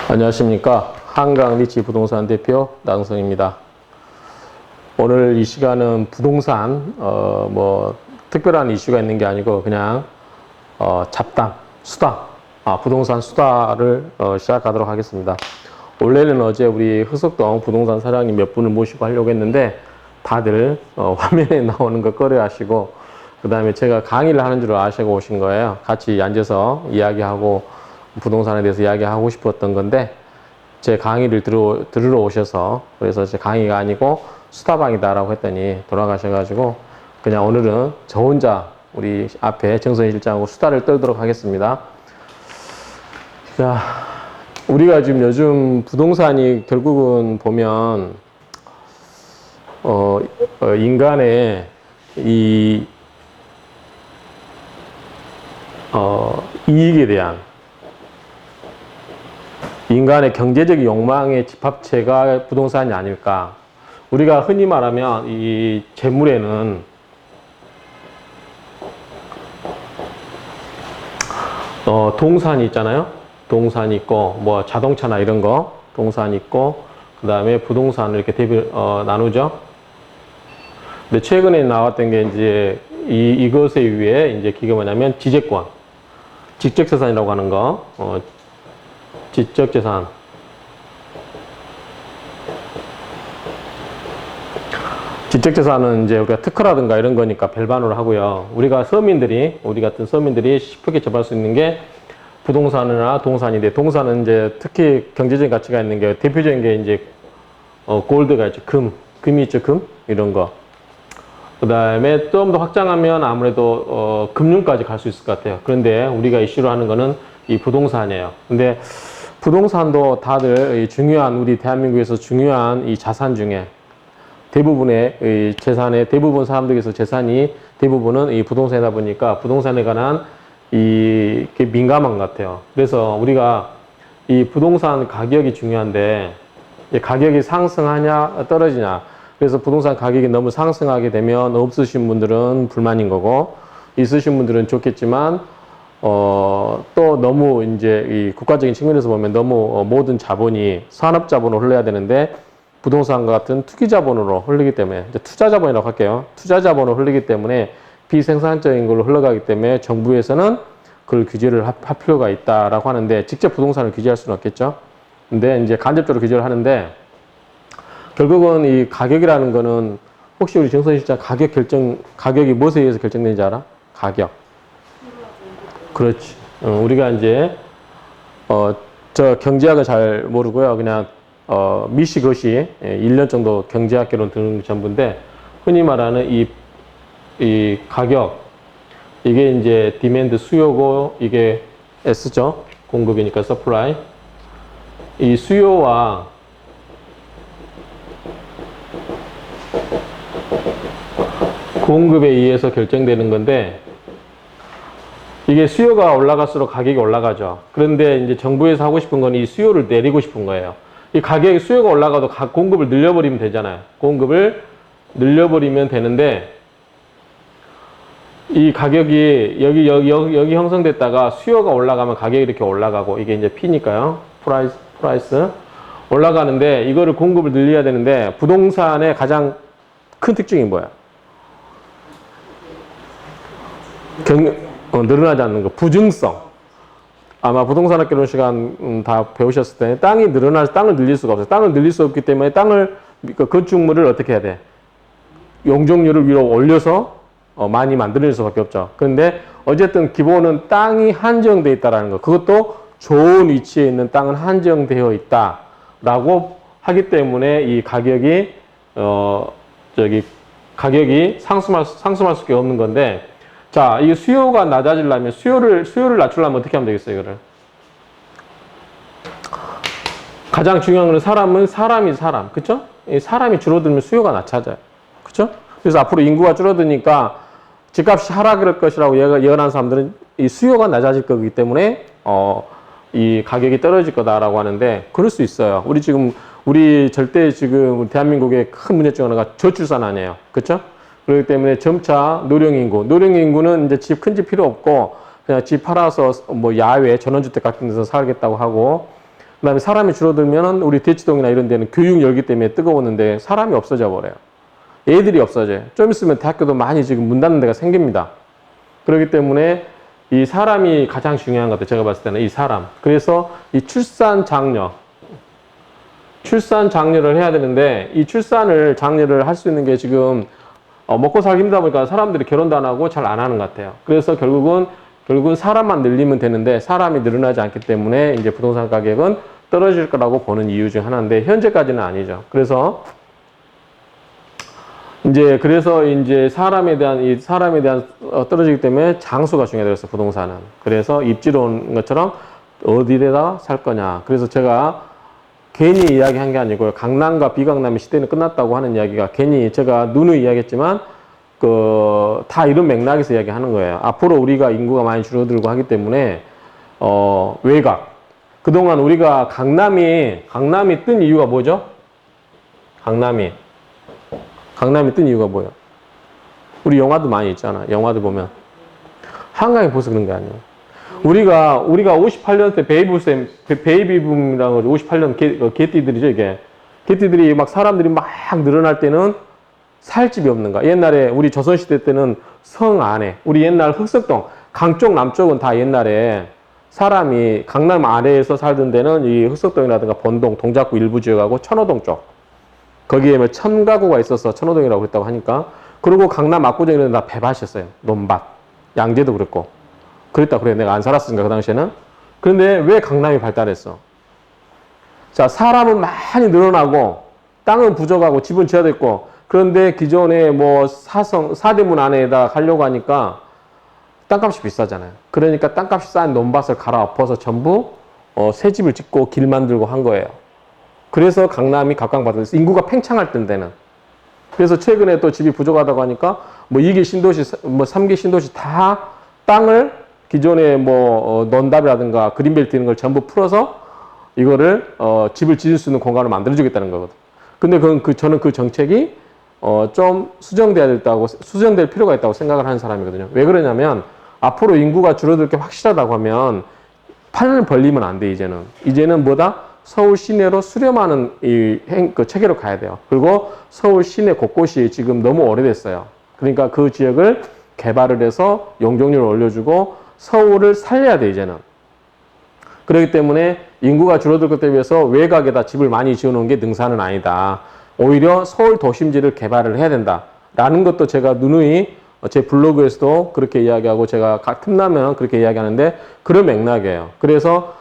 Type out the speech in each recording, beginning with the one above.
안녕하십니까. 한강 리치 부동산 대표 나동성입니다. 오늘 이 시간은 부동산 특별한 이슈가 있는 게 아니고 그냥 잡담, 수다, 부동산 수다를 시작하도록 하겠습니다. 원래는 어제 우리 흑석동 부동산 사장님 몇 분을 모시고 하려고 했는데 다들 화면에 나오는 거 꺼려 하시고, 그 다음에 제가 강의를 하는 줄 아시고 오신 거예요. 같이 앉아서 이야기하고 부동산에 대해서 이야기하고 싶었던 건데, 제 강의를 들으러 오셔서, 그래서 제 강의가 아니고 수다방이다라고 했더니 돌아가셔가지고, 그냥 오늘은 저 혼자 우리 앞에 정선 실장하고 수다를 떨도록 하겠습니다. 자, 우리가 지금 요즘 부동산이 결국은 보면, 인간의 이익에 대한, 인간의 경제적 욕망의 집합체가 부동산이 아닐까. 우리가 흔히 말하면 이 재물에는 동산이 있잖아요. 동산이 있고, 뭐 자동차나 이런 거 동산이 있고, 그 다음에 부동산을 이렇게 나누죠. 근데 최근에 나왔던 게 이제 이것에 위해 이제 그게 뭐냐면 지재권, 지적재산이라고 하는 거, 지적재산. 지적재산은 이제 우리가 특허라든가 이런 거니까 별반으로 하고요. 우리 같은 서민들이 쉽게 접할 수 있는 게 부동산이나 동산인데, 동산은 이제 특히 경제적인 가치가 있는 게 대표적인 게 이제 골드가 있죠. 금이 있죠. 이런 거. 그 다음에 좀 더 확장하면 아무래도 금융까지 갈 수 있을 것 같아요. 그런데 우리가 이슈로 하는 거는 이 부동산이에요. 근데 부동산도 다들 우리 대한민국에서 중요한 이 자산 중에 대부분의 이 재산의 대부분 사람들에게서 재산이 대부분은 이 부동산이다 보니까 부동산에 관한 이게 민감한 것 같아요. 그래서 우리가 이 부동산 가격이 중요한데, 가격이 상승하냐 떨어지냐. 그래서 부동산 가격이 너무 상승하게 되면 없으신 분들은 불만인 거고, 있으신 분들은 좋겠지만 또 너무 이제 이 국가적인 측면에서 보면 너무 모든 자본이 산업 자본으로 흘러야 되는데 부동산과 같은 투기 자본으로 흘리기 때문에, 이제 투자 자본이라고 할게요. 투자 자본으로 흘리기 때문에 비생산적인 걸로 흘러가기 때문에 정부에서는 그걸 규제를 할 필요가 있다라고 하는데, 직접 부동산을 규제할 수는 없겠죠. 근데 이제 간접적으로 규제를 하는데, 결국은 이 가격이라는 거는, 혹시 우리 정선 실장 가격이 무엇에 의해서 결정되는지 알아? 가격. 그렇지. 우리가 이제 저 경제학을 잘 모르고요. 그냥 미시것이 1년 정도 경제학개론 듣는 전부인데, 흔히 말하는 이 가격, 이게 이제 디맨드 수요고, 이게 S죠. 공급이니까 서플라이. 이 수요와 공급에 의해서 결정되는 건데, 이게 수요가 올라갈수록 가격이 올라가죠. 그런데 이제 정부에서 하고 싶은 건 이 수요를 내리고 싶은 거예요. 이 가격이 수요가 올라가도 공급을 늘려버리면 되잖아요. 공급을 늘려버리면 되는데, 이 가격이 여기 형성됐다가 수요가 올라가면 가격이 이렇게 올라가고, 이게 이제 P니까요. 프라이스 올라가는데, 이거를 공급을 늘려야 되는데, 부동산의 가장 큰 특징이 뭐야? 늘어나지 않는 거. 부증성. 아마 부동산학개론 시간 다 배우셨을 때, 땅을 늘릴 수가 없어요. 땅을 늘릴 수 없기 때문에 건축물을 어떻게 해야 돼? 용적률을 위로 올려서 많이 만들어낼 수밖에 없죠. 그런데 어쨌든 기본은 땅이 한정되어 있다는 거. 그것도 좋은 위치에 있는 땅은 한정되어 있다라고 하기 때문에 이 가격이 상승할 수밖에 없는 건데, 자, 이 수요가 낮아지려면 수요를 낮추려면 어떻게 하면 되겠어요, 이거를? 가장 중요한 건 사람. 그쵸? 이 사람이 줄어들면 수요가 낮아져요. 그쵸? 그래서 앞으로 인구가 줄어드니까 집값이 하락할 것이라고 예언한 사람들은 이 수요가 낮아질 거기 때문에 이 가격이 떨어질 거다라고 하는데, 그럴 수 있어요. 우리 절대 지금 대한민국의 큰 문제 중 하나가 저출산 아니에요. 그쵸? 그렇기 때문에 점차 노령인구는 이제 큰 집 필요 없고 그냥 집 팔아서 뭐 야외 전원주택 같은 데서 살겠다고 하고, 그다음에 사람이 줄어들면은 우리 대치동이나 이런 데는 교육 열기 때문에 뜨거웠는데 사람이 없어져 버려요. 애들이 없어져요. 좀 있으면 대학교도 많이 지금 문 닫는 데가 생깁니다. 그렇기 때문에 이 사람이 가장 중요한 것 같아요. 제가 봤을 때는 이 사람. 그래서 이 출산 장려를 해야 되는데, 이 장려를 할 수 있는 게 지금 먹고 살기 힘들다 보니까 사람들이 결혼도 안 하고 잘 안 하는 것 같아요. 그래서 결국은 사람만 늘리면 되는데 사람이 늘어나지 않기 때문에 이제 부동산 가격은 떨어질 거라고 보는 이유 중 하나인데, 현재까지는 아니죠. 그래서 이제 사람에 대한 떨어지기 때문에 장소가 중요해서 부동산은. 그래서 입지로 온 것처럼 어디에다 살 거냐. 그래서 제가 괜히 이야기한 게 아니고요. 강남과 비강남의 시대는 끝났다고 하는 이야기가 괜히 제가 누누이 이야기했지만 다 이런 맥락에서 이야기하는 거예요. 앞으로 우리가 인구가 많이 줄어들고 하기 때문에 외곽. 그동안 우리가 강남이 뜬 이유가 뭐죠? 강남이 뜬 이유가 뭐예요? 우리 영화도 많이 있잖아. 영화도 보면 한강에 보서 그런 게 아니에요. 우리가 58년대 베이비붐이라고 58년 개띠들이죠, 이게. 개띠들이 막 사람들이 막 늘어날 때는 살 집이 없는 거야. 옛날에 우리 조선시대 때는 성 안에, 우리 옛날 흑석동, 강쪽 남쪽은 다 옛날에 사람이 강남 아래에서 살던 데는 이 흑석동이라든가 본동, 동작구 일부 지역하고 천호동 쪽. 거기에 뭐 1000가구가 있어서 천호동이라고 그랬다고 하니까. 그리고 강남 압구정 이런 데 다 배밭이었어요. 논밭. 양재도 그랬고. 그랬다 그래. 내가 안 살았으니까 그 당시에는. 그런데 왜 강남이 발달했어? 자, 사람은 많이 늘어나고 땅은 부족하고 집은 지하됐고, 그런데 기존에 뭐 사대문 안에다 가려고 하니까 땅값이 비싸잖아요. 그러니까 땅값이 싼 논밭을 갈아엎어서 전부 새 집을 짓고 길 만들고 한 거예요. 그래서 강남이 각광받았어요. 인구가 팽창할 때는. 그래서 최근에 또 집이 부족하다고 하니까 뭐 2기 신도시, 뭐 3기 신도시 다 땅을 기존에 뭐 논답이라든가 그린벨트 이런 걸 전부 풀어서 이거를 집을 지을 수 있는 공간을 만들어주겠다는 거거든. 근데 저는 그 정책이 좀 수정될 필요가 있다고 생각을 하는 사람이거든요. 왜 그러냐면 앞으로 인구가 줄어들 게 확실하다고 하면 판을 벌리면 안 돼. 이제는 뭐다? 서울 시내로 수렴하는 그 체계로 가야 돼요. 그리고 서울 시내 곳곳이 지금 너무 오래됐어요. 그러니까 그 지역을 개발을 해서 용적률을 올려주고 서울을 살려야 돼, 이제는. 그렇기 때문에 인구가 줄어들 것 대비해서 외곽에다 집을 많이 지어놓은 게 능사는 아니다. 오히려 서울 도심지를 개발을 해야 된다라는 것도 제가 누누이 제 블로그에서도 그렇게 이야기하고, 제가 틈나면 그렇게 이야기하는데 그런 맥락이에요. 그래서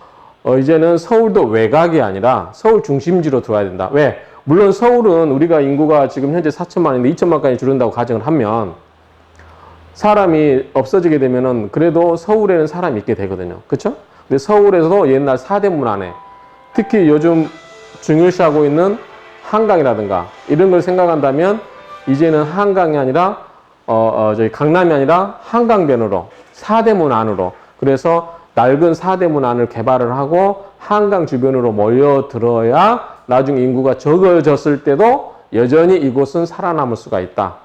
이제는 서울도 외곽이 아니라 서울 중심지로 들어와야 된다. 왜? 물론 서울은 우리가 인구가 지금 현재 4천만인데 2천만까지 줄는다고 가정을 하면 사람이 없어지게 되면은 그래도 서울에는 사람이 있게 되거든요. 그렇죠? 근데 서울에서도 옛날 사대문 안에, 특히 요즘 중요시하고 있는 한강이라든가 이런 걸 생각한다면 이제는 한강이 아니라 저희 강남이 아니라 한강변으로, 사대문 안으로, 그래서 낡은 사대문 안을 개발을 하고 한강 주변으로 몰려들어야 나중에 인구가 적어졌을 때도 여전히 이곳은 살아남을 수가 있다.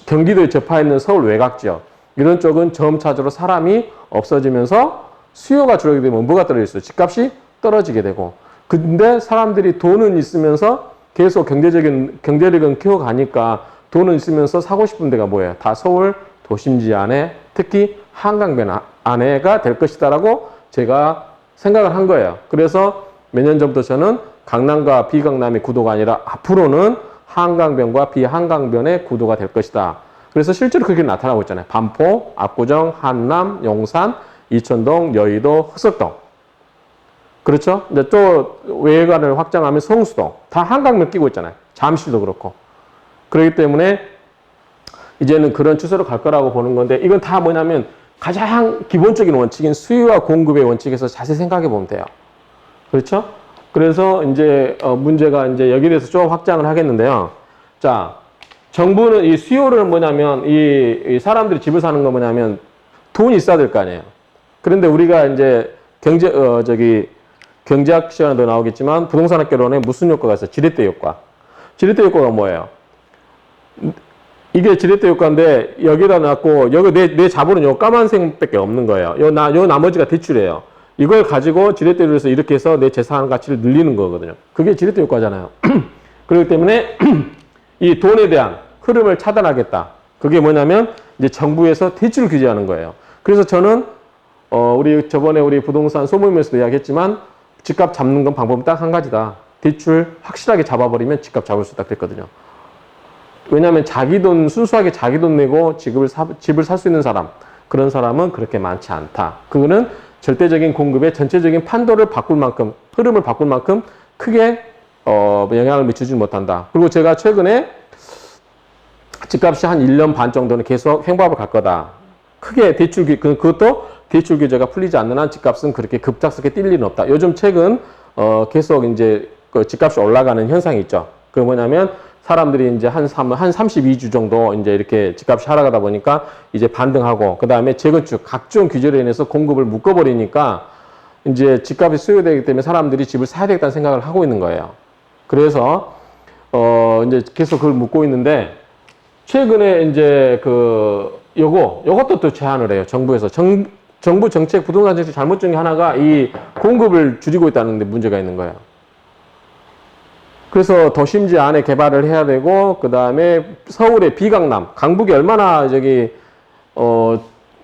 경기도에 접해 있는 서울 외곽 지역, 이런 쪽은 점차적으로 사람이 없어지면서 수요가 줄어들게 되면 뭐가 떨어질 수 있어요? 집값이 떨어지게 되고. 근데 사람들이 돈은 있으면서 계속 경제력은 키워가니까 돈은 있으면서 사고 싶은 데가 뭐예요? 다 서울 도심지 안에, 특히 한강변 안에가 될 것이다라고 제가 생각을 한 거예요. 그래서 몇 년 전부터 저는 강남과 비강남의 구도가 아니라 앞으로는 한강변과 비한강변의 구도가 될 것이다. 그래서 실제로 그렇게 나타나고 있잖아요. 반포, 압구정, 한남, 용산, 이천동, 여의도, 흑석동. 그렇죠? 근데 또 외곽을 확장하면 성수동. 다 한강변 끼고 있잖아요. 잠실도 그렇고. 그렇기 때문에 이제는 그런 추세로 갈 거라고 보는 건데, 이건 다 뭐냐면 가장 기본적인 원칙인 수요와 공급의 원칙에서 자세히 생각해 보면 돼요. 그렇죠? 그래서 이제 문제가 이제 여기에 대해서 좀 확장을 하겠는데요. 자, 정부는 이 수요를 뭐냐면 이 사람들이 집을 사는 거 뭐냐면 돈이 있어야 될 거 아니에요. 그런데 우리가 이제 경제학 시간에도 나오겠지만 부동산학개론에 무슨 효과가 있어요? 지렛대 효과. 지렛대 효과가 뭐예요? 이게 지렛대 효과인데 여기다 놨고 여기 내 자본은 요 까만색밖에 없는 거예요. 요 나머지가 대출이에요. 이걸 가지고 지렛대로 해서 이렇게 해서 내 재산 가치를 늘리는 거거든요. 그게 지렛대 효과잖아요. 그렇기 때문에 이 돈에 대한 흐름을 차단하겠다. 그게 뭐냐면 이제 정부에서 대출 규제하는 거예요. 그래서 저는 저번에 우리 부동산 소모임에서도 이야기했지만 집값 잡는 건 방법은 딱 한 가지다. 대출 확실하게 잡아버리면 집값 잡을 수 있다 그랬거든요. 왜냐하면 자기 돈, 순수하게 자기 돈 내고 집을 살 수 있는 사람, 그런 사람은 그렇게 많지 않다. 그거는 절대적인 공급의 전체적인 판도를 바꿀 만큼, 흐름을 바꿀 만큼 크게 영향을 미치지 못한다. 그리고 제가 최근에 집값이 한 1년 반 정도는 계속 횡보합을 갈 거다. 크게 그것도 대출 규제가 풀리지 않는 한 집값은 그렇게 급작스럽게 뛸 일은 없다. 요즘 최근 계속 이제 그 집값이 올라가는 현상이 있죠. 그 뭐냐면 사람들이 이제 한 32주 정도 이제 이렇게 집값이 하락하다 보니까 이제 반등하고, 그 다음에 재건축, 각종 규제로 인해서 공급을 묶어버리니까 이제 집값이 수요되기 때문에 사람들이 집을 사야 되겠다는 생각을 하고 있는 거예요. 그래서, 이제 계속 그걸 묶고 있는데, 최근에 이제 요것도 또 제한을 해요. 정부에서. 정부 정책, 부동산 정책 잘못 중에 하나가 이 공급을 줄이고 있다는 데 문제가 있는 거예요. 그래서 도심지 안에 개발을 해야 되고, 그 다음에 서울의 비강남, 강북이 얼마나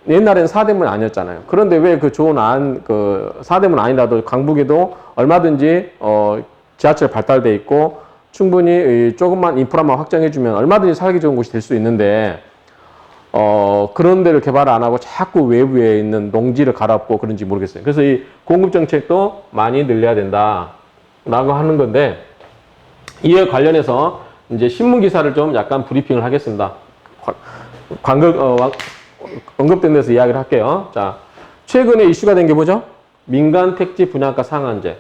옛날에는 사대문 아니었잖아요. 그런데 왜 사대문 아니라도 강북에도 얼마든지, 지하철 발달돼 있고, 충분히 조금만 인프라만 확장해주면 얼마든지 살기 좋은 곳이 될 수 있는데, 그런 데를 개발 안 하고 자꾸 외부에 있는 농지를 갈아엎고 그런지 모르겠어요. 그래서 이 공급 정책도 많이 늘려야 된다. 라고 하는 건데, 이에 관련해서 이제 신문 기사를 좀 약간 브리핑을 하겠습니다. 언급된 데서 이야기를 할게요. 자, 최근에 이슈가 된 게 뭐죠? 민간 택지 분양가 상한제.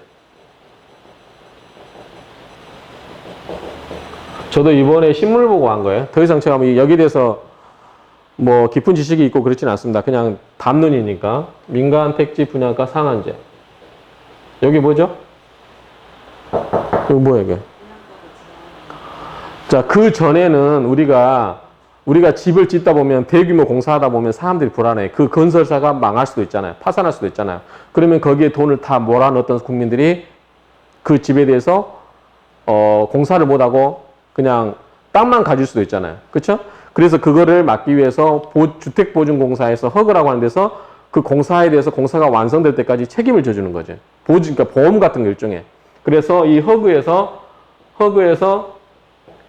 저도 이번에 신문을 보고 한 거예요. 더 이상 제가 여기에 대해서 뭐 깊은 지식이 있고 그렇지는 않습니다. 그냥 담론이니까. 민간 택지 분양가 상한제. 여기 뭐죠? 여기 뭐예요, 이게? 자, 그 전에는 우리가 집을 짓다 보면 대규모 공사하다 보면 사람들이 불안해. 그 건설사가 망할 수도 있잖아요. 파산할 수도 있잖아요. 그러면 거기에 돈을 다 몰아넣었던 국민들이 그 집에 대해서 공사를 못하고 그냥 땅만 가질 수도 있잖아요. 그렇죠? 그래서 그거를 막기 위해서 주택보증공사에서 허그라고 하는 데서 그 공사에 대해서 공사가 완성될 때까지 책임을 져주는 거죠. 그러니까 보험 같은 거 일종의. 그래서 이 허그에서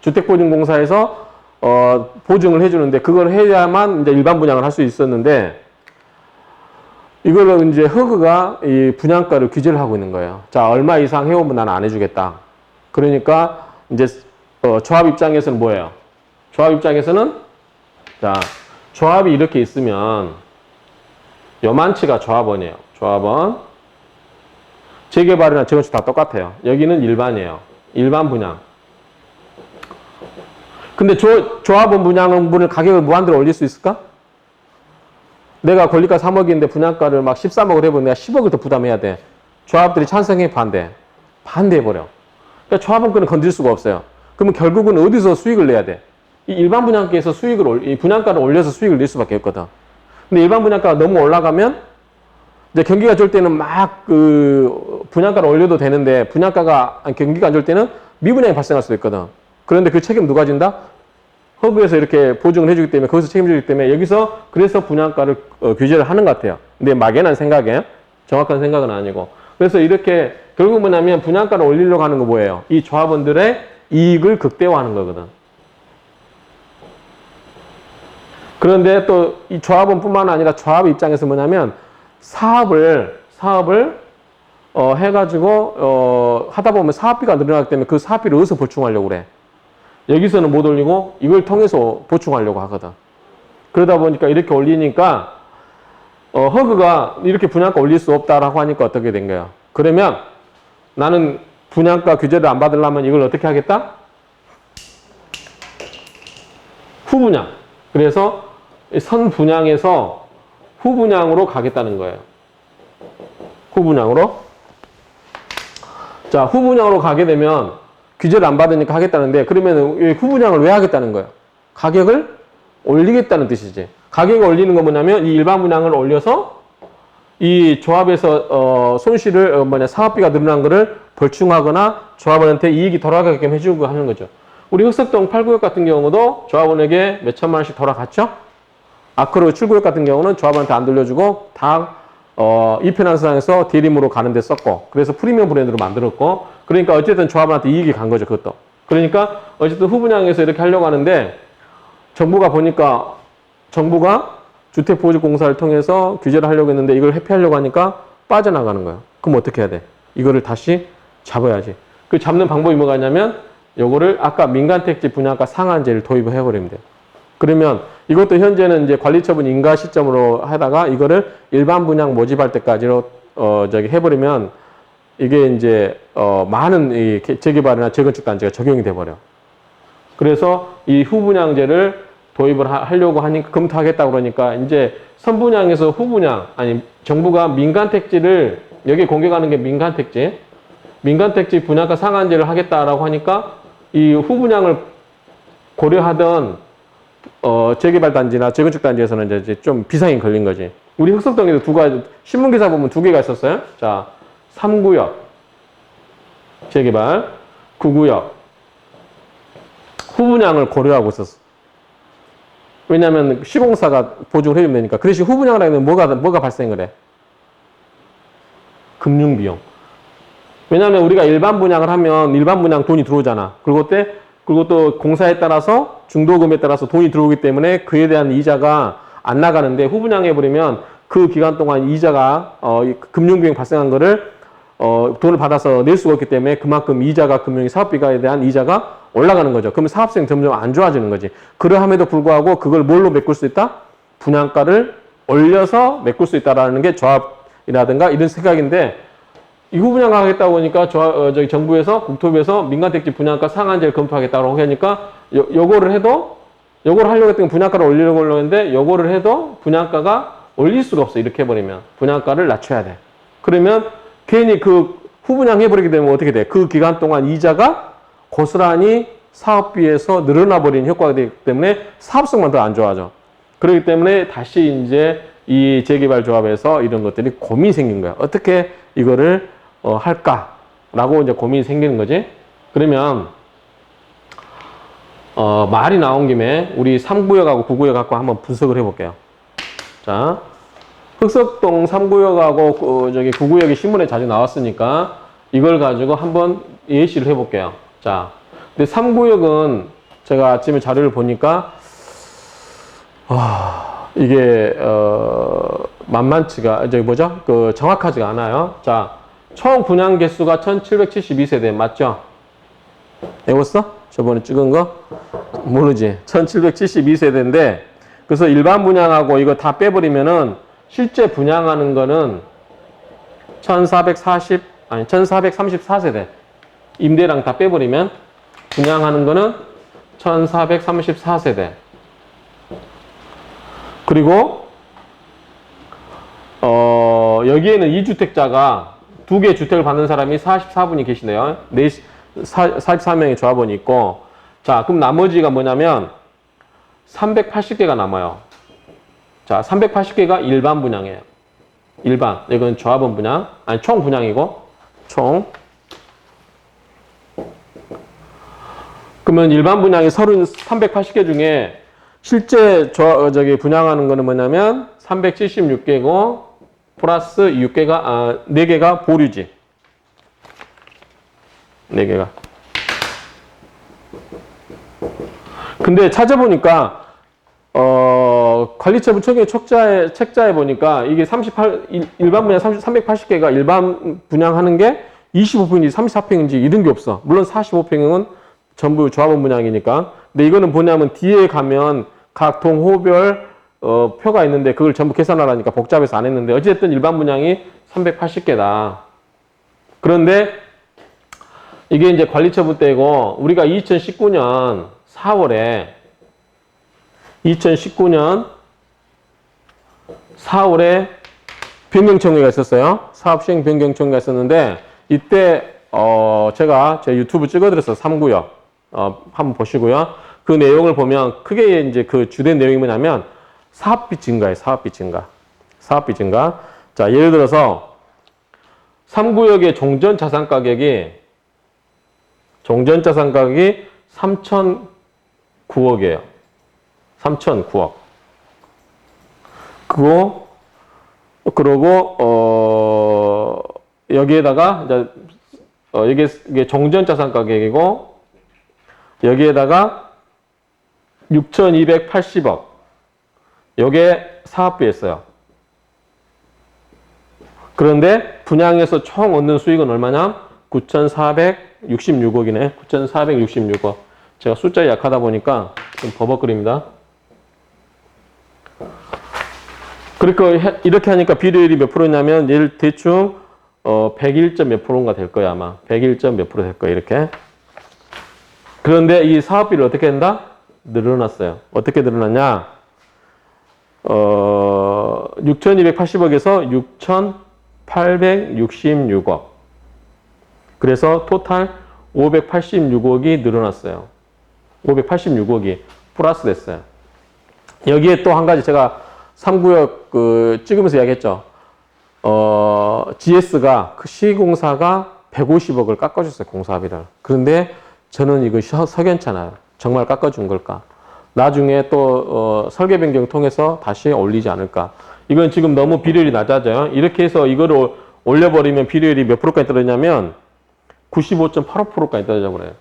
주택보증공사에서 보증을 해주는데 그걸 해야만 이제 일반 분양을 할 수 있었는데, 이거를 이제 허그가 이 분양가를 규제를 하고 있는 거예요. 자, 얼마 이상 해오면 나는 안 해주겠다. 그러니까 이제 조합 입장에서는 뭐예요? 조합 입장에서는, 자, 조합이 이렇게 있으면 요만치가 조합원이에요. 조합원. 재개발이나 재건축 다 똑같아요. 여기는 일반이에요. 일반 분양. 근데 조합원 분양분을 가격을 무한대로 올릴 수 있을까? 내가 권리가 3억인데 분양가를 막 13억을 해보면 내가 10억을 더 부담해야 돼. 조합들이 찬성해, 반대해버려. 그러니까 조합원권을 건드릴 수가 없어요. 그러면 결국은 어디서 수익을 내야 돼? 이 일반 분양가에서 이 분양가를 올려서 수익을 낼 수밖에 없거든. 근데 일반 분양가가 너무 올라가면 이제 경기가 좋을 때는 막 분양가를 올려도 되는데 경기가 안 좋을 때는 미분양이 발생할 수도 있거든. 그런데 그 책임 누가 진다? 허브에서 이렇게 보증을 해주기 때문에 거기서 책임지기 때문에 그래서 분양가를 규제를 하는 것 같아요. 근데 막연한 생각이에요. 정확한 생각은 아니고. 그래서 이렇게 결국 뭐냐면 분양가를 올리려고 하는 거 뭐예요? 이 조합원들의 이익을 극대화하는 거거든. 그런데 또 이 조합원뿐만 아니라 조합 입장에서 뭐냐면 사업을 해가지고 하다 보면 사업비가 늘어나기 때문에 그 사업비를 어디서 보충하려고 그래? 여기서는 못 올리고 이걸 통해서 보충하려고 하거든. 그러다 보니까 이렇게 올리니까 허그가 이렇게 분양가 올릴 수 없다라고 하니까 어떻게 된 거야? 그러면 나는 분양가 규제를 안 받으려면 이걸 어떻게 하겠다? 후분양. 그래서 선분양에서 후분양으로 가겠다는 거예요. 후분양으로. 자, 후분양으로 가게 되면 규제를 안 받으니까 하겠다는데, 그러면 후분양을 왜 하겠다는 거예요? 가격을 올리겠다는 뜻이지. 가격을 올리는 건 뭐냐면 이 일반 분양을 올려서 이 조합에서 손실을 사업비가 늘어난 거를 벌충하거나 조합원한테 이익이 돌아가게끔 해주고 하는 거죠. 우리 흑석동 8구역 같은 경우도 조합원에게 몇 천만 원씩 돌아갔죠. 아크로 7구역 같은 경우는 조합원한테 안 돌려주고 다 이편한상에서 대림으로 가는 데 썼고, 그래서 프리미엄 브랜드로 만들었고, 그러니까 어쨌든 조합원한테 이익이 간 거죠, 그것도. 그러니까 어쨌든 후분양에서 이렇게 하려고 하는데 정부가 보니까 정부가 주택보호지공사를 통해서 규제를 하려고 했는데 이걸 회피하려고 하니까 빠져나가는 거예요. 그럼 어떻게 해야 돼? 이거를 다시 잡아야지. 그 잡는 방법이 뭐가 있냐면 요거를 아까 민간택지 분양가 상한제를 도입을 해버리면 돼요. 그러면 이것도 현재는 이제 관리처분 인가 시점으로 하다가 이거를 일반 분양 모집할 때까지로 해버리면 이게 이제 많은 이 재개발이나 재건축 단지가 적용이 돼 버려. 그래서 이 후분양제를 도입을 하려고 하니까 검토하겠다 그러니까 이제 선분양에서 후분양, 아니 정부가 민간택지를 여기 공개하는 게 민간택지 분양가 상한제를 하겠다라고 하니까 이 후분양을 고려하던 재개발 단지나 재건축 단지에서는 이제 좀 비상이 걸린 거지. 우리 흑석동에도 두 가지 신문기사 보면 두 개가 있었어요. 자, 3구역 재개발, 9구역 후분양을 고려하고 있었어. 왜냐하면 시공사가 보증을 해주면 되니까. 그 대신 후분양을 하면 뭐가 발생을 해? 금융비용. 왜냐하면 우리가 일반 분양을 하면 일반 분양 돈이 들어오잖아. 그리고 또 공사에 따라서 중도금에 따라서 돈이 들어오기 때문에 그에 대한 이자가 안 나가는데 후분양해버리면 그 기간 동안 이자가 금융비용 발생한 거를 돈을 받아서 낼 수가 없기 때문에 그만큼 이자가 금융 사업비가에 대한 이자가 올라가는 거죠. 그러면 사업성이 점점 안 좋아지는 거지. 그러함에도 불구하고 그걸 뭘로 메꿀 수 있다? 분양가를 올려서 메꿀 수 있다라는 게 조합이라든가 이런 생각인데, 이 후분양하겠다고 하니까 정부에서 국토부에서 민간택지 분양가 상한제를 검토하겠다고 하니까 요거를 하려고 했던 분양가를 올리려고 했는데 요거를 해도 분양가가 올릴 수가 없어. 이렇게 해버리면 분양가를 낮춰야 돼. 그러면 괜히 그 후분양 해버리게 되면 어떻게 돼? 그 기간 동안 이자가 고스란히 사업비에서 늘어나 버리는 효과가 되기 때문에 사업성만 더 안 좋아져. 그렇기 때문에 다시 이제 이 재개발 조합에서 이런 것들이 고민이 생긴 거야. 어떻게 이거를 할까라고 이제 고민이 생기는 거지. 그러면 말이 나온 김에 우리 3구역하고 9구역 갖고 한번 분석을 해볼게요. 자, 흑석동 3구역하고 9구역이 신문에 자주 나왔으니까 이걸 가지고 한번 예시를 해볼게요. 자, 근데 3구역은 제가 아침에 자료를 보니까 이게 만만치가 정확하지가 않아요. 자, 총 분양 개수가 1772세대 맞죠? 외웠어? 저번에 찍은 거? 모르지. 1772세대인데 그래서 일반 분양하고 이거 다 빼버리면은 실제 분양하는 거는 1434세대. 임대랑 다 빼버리면 분양하는 거는 1434세대. 그리고 여기에는 2주택자가 2개 주택을 받는 사람이 44분이 계시네요. 44명의 조합원이 있고, 자, 그럼 나머지가 뭐냐면 380개가 남아요. 자, 380개가 일반 분양이에요. 일반. 이건 조합원 분양. 아니, 총 분양이고, 총. 그러면 일반 분양이 380개 중에 실제 분양하는 거는 뭐냐면 376개고, 플러스 4개가 보류지. 4개가. 근데 찾아보니까, 관리처분 총회 책자에 보니까 이게 일반 분양 380개가 일반 분양하는 게 25평인지 34평인지 이런 게 없어. 물론 45평은 전부 조합원 분양이니까. 근데 이거는 뭐냐면 뒤에 가면 각 동호별 표가 있는데 그걸 전부 계산하라니까 복잡해서 안 했는데 어쨌든 일반 분양이 380개다. 그런데 이게 이제 관리처분 때고 우리가 2019년 4월에 변경청회가 있었어요. 사업시행 변경청회가 있었는데 이때 제가 제 유튜브 찍어드렸어요. 3구역 한번 보시고요. 그 내용을 보면 크게 이제 그 주된 내용이 뭐냐면 사업비 증가예요. 사업비 증가. 사업비 증가. 자, 예를 들어서 3구역의 종전 자산 가격이 3,009억이에요. 3,009억. 그러고 여기에다가 이제 이게 종전 자산 가격이고 여기에다가 6,280억. 요게 사업비였어요. 그런데 분양에서 총 얻는 수익은 얼마냐? 9,466억이네. 9,466억. 제가 숫자에 약하다 보니까 좀 버벅거립니다. 그러니까 이렇게 하니까 비례율이 몇 프로냐면 대충 101점 몇 프로인가 될 거야 아마. 101점 몇 프로 될 거야 이렇게. 그런데 이 사업비를 어떻게 한다? 늘어났어요. 어떻게 늘어났냐? 6,280억에서 6,866억. 그래서 토탈 586억이 늘어났어요. 586억이 플러스 됐어요. 여기에 또 한 가지 제가 3구역 찍으면서 이야기했죠. GS가 시공사가 150억을 깎아줬어요. 공사비를. 그런데 저는 이거 석연찮아요. 정말 깎아준 걸까? 나중에 또 설계 변경 통해서 다시 올리지 않을까? 이건 지금 너무 비율이 낮아져요. 이렇게 해서 이거를 올려버리면 비율이 몇 프로까지 떨어지냐면 95.85%까지 떨어져 버려요.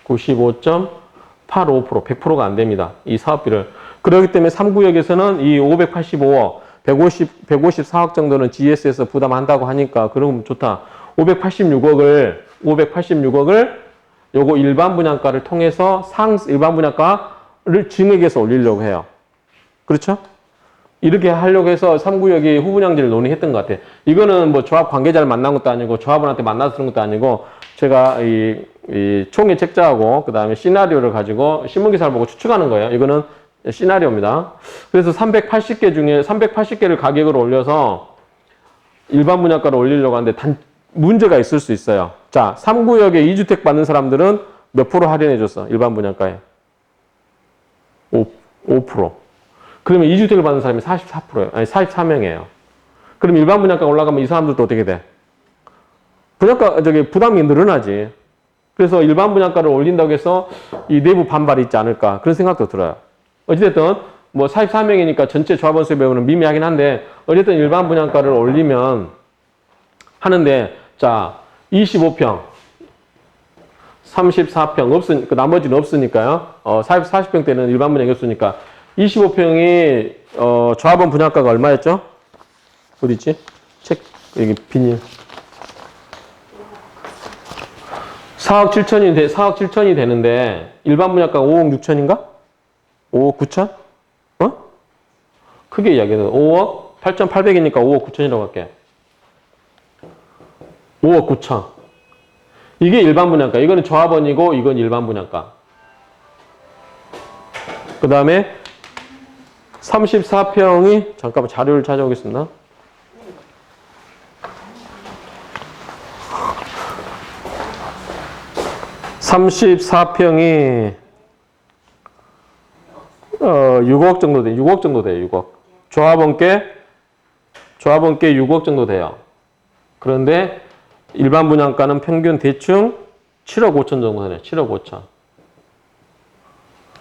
95.85%, 100%가 안 됩니다. 이 사업비를. 그렇기 때문에 3구역에서는 이 585억, 154억 정도는 GS에서 부담한다고 하니까 그럼 좋다. 586억을 요거 일반 분양가를 통해서 일반 분양가를 증액해서 올리려고 해요. 그렇죠? 이렇게 하려고 해서 3구역이 후분양제를 논의했던 것 같아요. 이거는 뭐 조합 관계자를 만난 것도 아니고 조합원한테 만나서 그런 것도 아니고 제가 이 총회 책자하고 그 다음에 시나리오를 가지고 신문기사를 보고 추측하는 거예요. 이거는 시나리오입니다. 그래서 380개 중에 380개를 가격을 올려서 일반 분양가를 올리려고 하는데 문제가 있을 수 있어요. 자, 3구역에 2주택 받는 사람들은 몇 프로 할인해 줬어? 일반 분양가에. 5%. 그러면 2주택을 받는 사람이 44%예요. 아니, 44명이에요. 그럼 일반 분양가 올라가면 이 사람들도 어떻게 돼? 부담이 늘어나지. 그래서 일반 분양가를 올린다고 해서 이 내부 반발이 있지 않을까. 그런 생각도 들어요. 어찌됐든, 뭐 44명이니까 전체 조합원 수의 배우는 미미하긴 한데, 어쨌든 일반 분양가를 올리면 하는데, 자, 25평, 34평 나머지는 없으니까요. 40평대는 일반 분양이 없으니까 25평이 조합원 분양가가 얼마였죠? 어디 있지? 여기 비닐. 4억 7천이 되는데 일반 분양가가 5억 6천인가? 5억 9천? 크게 이야기해서 5억 8,800이니까 5억 9천이라고 할게. 5억 9천. 이게 일반 분양가. 이거는 조합원이고 이건 일반 분양가. 그 다음에 34평이 잠깐만 자료를 찾아오겠습니다. (34평이) 6억 정도 돼. 6억 정도 돼요. 6억. 조합원께 6억 정도 돼요. 그런데 일반 분양가는 평균 대충 7억 5천 정도 되네요. 7억 5천.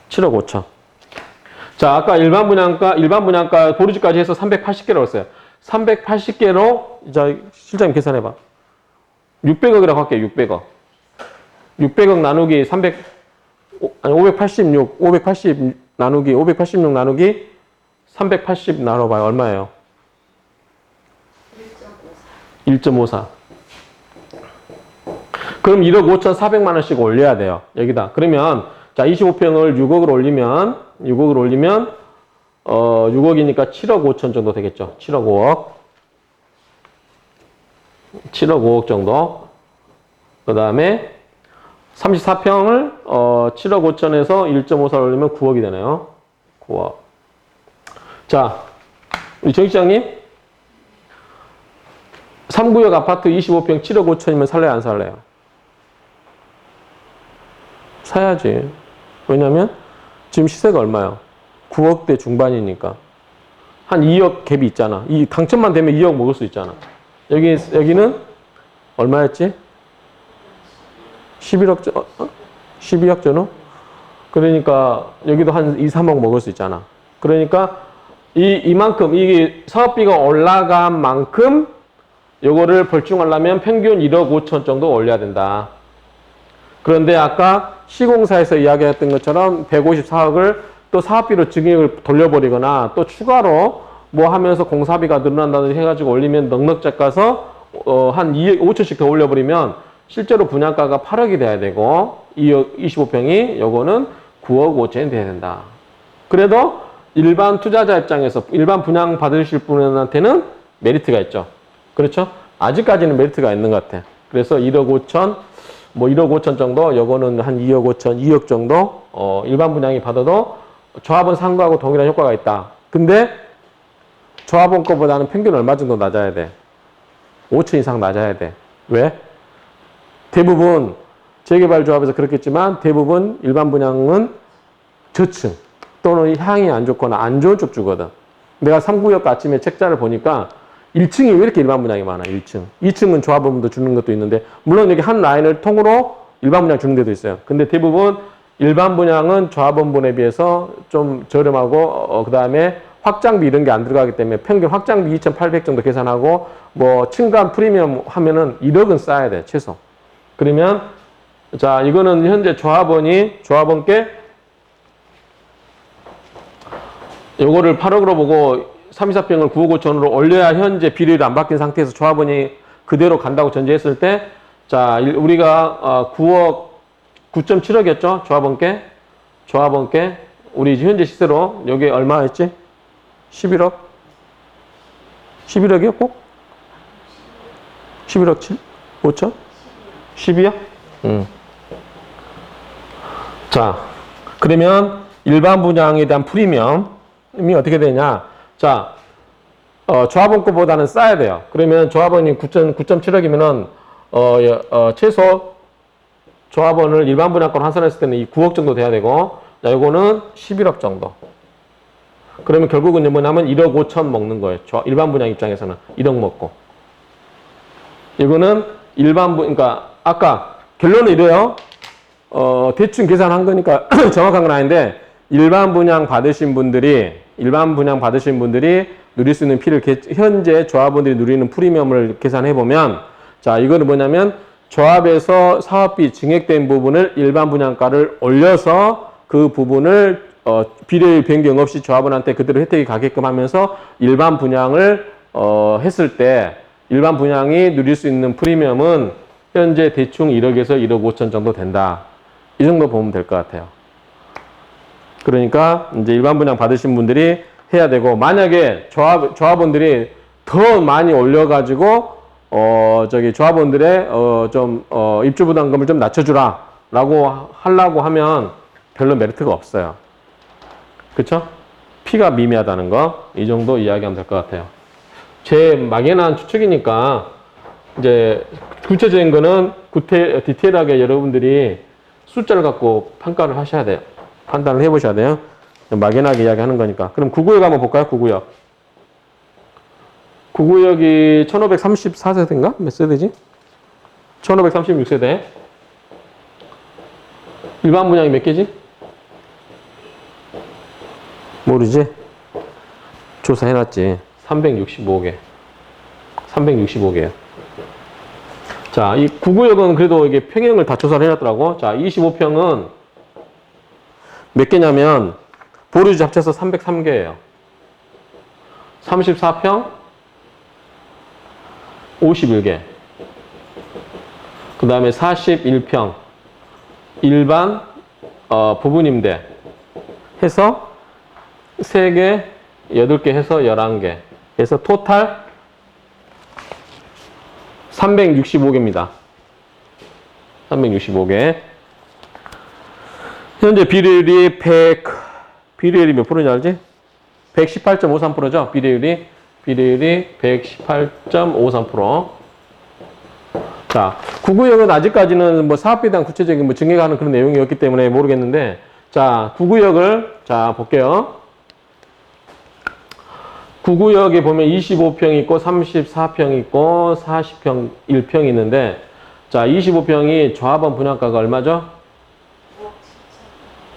7억 5천. 자, 아까 일반 분양가 보류지까지 해서 380개라고 했어요. 380개로, 자, 실장님 계산해봐. 600억이라고 할게요. 600억. 600억 나누기 580 나누기 380 나눠봐요. 얼마예요? 1.54. 그럼 1억 5,400만 원씩 올려야 돼요. 여기다. 그러면 자, 25평을 6억을 올리면 6억이니까 7억 5천 정도 되겠죠. 7억 5억 정도. 그다음에 34평을 7억 5천에서 1.54를 올리면 9억이 되네요. 9억. 자, 우리 정 시장님 3구역 아파트 25평 7억 5천이면 살래요, 안 살래요? 사야지. 왜냐면 지금 시세가 얼마요? 9억대 중반이니까. 한 2억 갭이 있잖아. 이 당첨만 되면 2억 먹을 수 있잖아. 여기는 얼마였지? 11억 전, 12억 전후? 그러니까 여기도 한 2, 3억 먹을 수 있잖아. 그러니까 이만큼, 이 사업비가 올라간 만큼 요거를 벌충하려면 평균 1억 5천 정도 올려야 된다. 그런데 아까 시공사에서 이야기했던 것처럼 154억을 또 사업비로 증액을 돌려버리거나 또 추가로 뭐 하면서 공사비가 늘어난다든지 해가지고 올리면 넉넉 가서 한 2억 5천씩 더 올려버리면 실제로 분양가가 8억이 돼야 되고 2억 25평이 요거는 9억 5천이 돼야 된다. 그래도 일반 투자자 입장에서 일반 분양 받으실 분한테는 메리트가 있죠. 그렇죠? 아직까지는 메리트가 있는 것 같아. 그래서 1억 5천, 뭐 1억 5천 정도, 요거는 한 2억 5천, 2억 정도, 일반 분양이 받아도 조합원 상가하고 동일한 효과가 있다. 근데 조합원 거보다는 평균 얼마 정도 낮아야 돼? 5천 이상 낮아야 돼. 왜? 대부분 재개발 조합에서 그렇겠지만 대부분 일반 분양은 저층 또는 향이 안 좋거나 안 좋은 쪽 주거든. 내가 3구역 아침에 책자를 보니까 1층이 왜 이렇게 일반 분양이 많아? 1층. 2층은 조합원도 주는 것도 있는데 물론 여기 한 라인을 통으로 일반 분양 주는 데도 있어요. 근데 대부분 일반 분양은 조합원분에 비해서 좀 저렴하고 그 다음에 확장비 이런 게 안 들어가기 때문에 평균 확장비 2,800 정도 계산하고 뭐 층간 프리미엄 하면은 1억은 쌓아야 돼 최소. 그러면 자 이거는 현재 조합원께 요거를 8억으로 보고 324평을 9억 5천으로 올려야 현재 비율이 안 바뀐 상태에서 조합원이 그대로 간다고 전제했을 때 자 우리가 9.7억이었죠 조합원께 우리 현재 시세로 여기 얼마였지? 11억? 11억이었고? 11억 7? 5천? 12억? 자, 그러면 일반 분양에 대한 프리미엄이 어떻게 되냐? 자, 조합원 거보다는 싸야 돼요. 그러면 조합원이 9.7억이면은, 최소 조합원을 일반 분양권 환산했을 때는 이 9억 정도 돼야 되고, 자, 이거는 11억 정도. 그러면 결국은 뭐냐면 1억 5천 먹는 거예요. 일반 분양 입장에서는 1억 먹고. 이거는 그러니까 아까 결론은 이래요. 대충 계산한 거니까 정확한 건 아닌데 일반 분양 받으신 분들이 누릴 수 있는 현재 조합원들이 누리는 프리미엄을 계산해 보면 자 이거는 뭐냐면 조합에서 사업비 증액된 부분을 일반 분양가를 올려서 그 부분을 비례율 변경 없이 조합원한테 그대로 혜택이 가게끔 하면서 일반 분양을 했을 때 일반 분양이 누릴 수 있는 프리미엄은 현재 대충 1억에서 1억 5천 정도 된다. 이 정도 보면 될 것 같아요. 그러니까 이제 일반 분양 받으신 분들이 해야 되고 만약에 조합원들이 더 많이 올려가지고 조합원들의 입주 부담금을 좀 낮춰주라라고 하려고 하면 별로 메리트가 없어요. 그쵸? 피가 미미하다는 거, 이 정도 이야기하면 될 것 같아요. 제 막연한 추측이니까, 이제, 구체적인 거는 디테일하게 여러분들이 숫자를 갖고 평가를 하셔야 돼요. 판단을 해보셔야 돼요. 막연하게 이야기하는 거니까. 그럼 9구역 한번 볼까요? 9구역. 9구역이 1534세대인가? 몇 세대지? 1536세대. 일반 분양이 몇 개지? 모르지? 조사해놨지. 365개. 365개요. 자, 이 9구역은 그래도 이게 평형을 다 조사를 해놨더라고. 자, 25평은 몇 개냐면, 보류지 합쳐서 303개예요. 34평, 51개. 그 다음에 41평, 일반, 부부임대 해서 3개, 8개 해서 11개. 그래서 토탈 365개입니다. 365개. 현재 비례율이 비례율이 몇 프로인지 알지? 118.53%죠? 비례율이 118.53%. 자, 9구역은 아직까지는 뭐 사업비에 대한 구체적인 뭐 증액하는 그런 내용이 없기 때문에 모르겠는데, 자, 구구역을, 자, 볼게요. 구구역에 보면 25평 있고, 34평 있고, 40평, 1평 있는데, 자, 25평이 조합원 분양가가 얼마죠?